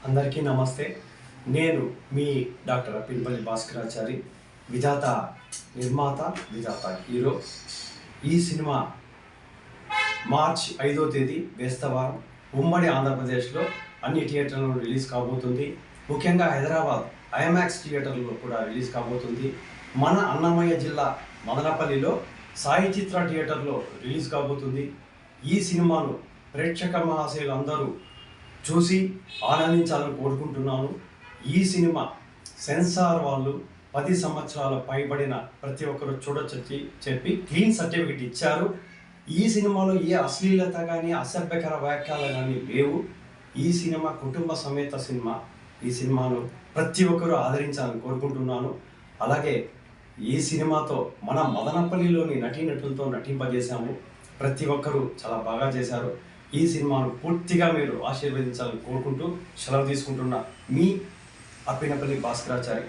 అందరికీ నమస్తే. నేను మీ డాక్టర్ అప్పినపల్లి భాస్కరాచారి, విధాత నిర్మాత, విధాత హీరో. ఈ సినిమా మార్చ్ 5వ తేదీ బేస్తవారం ఉమ్మడి ఆంధ్రప్రదేశ్లో అన్ని థియేటర్లలో రిలీజ్ కాబోతుంది. ముఖ్యంగా హైదరాబాద్ ఐమాక్స్ థియేటర్లో కూడా రిలీజ్ కాబోతుంది. మన అన్నమయ్య జిల్లా మదనపల్లిలో సాయి చిత్ర థియేటర్లో రిలీజ్ కాబోతుంది. ఈ సినిమాను ప్రేక్షక మహాశయులు అందరూ చూసి ఆనందించాలని కోరుకుంటున్నాను. ఈ సినిమా సెన్సార్ వాళ్ళు 10 సంవత్సరాల పైబడిన ప్రతి ఒక్కరు చూడొచ్చి చెప్పి క్లీన్ సర్టిఫికెట్ ఇచ్చారు. ఈ సినిమాలో ఏ అశ్లీలత కానీ అసభ్యకర వ్యాఖ్యలు కానీ లేవు. ఈ సినిమా కుటుంబ సమేత సినిమా. ఈ సినిమాను ప్రతి ఒక్కరూ ఆదరించాలని కోరుకుంటున్నాను. అలాగే ఈ సినిమాతో మన మదనపల్లిలోని నటీనటులతో నటింపజేశాము. ప్రతి ఒక్కరూ చాలా బాగా చేశారు. ఈ సినిమాను పూర్తిగా మీరు ఆశీర్వదించాలని కోరుకుంటూ సెలవు తీసుకుంటున్న మీ అప్పినపల్లి భాస్కరాచారి.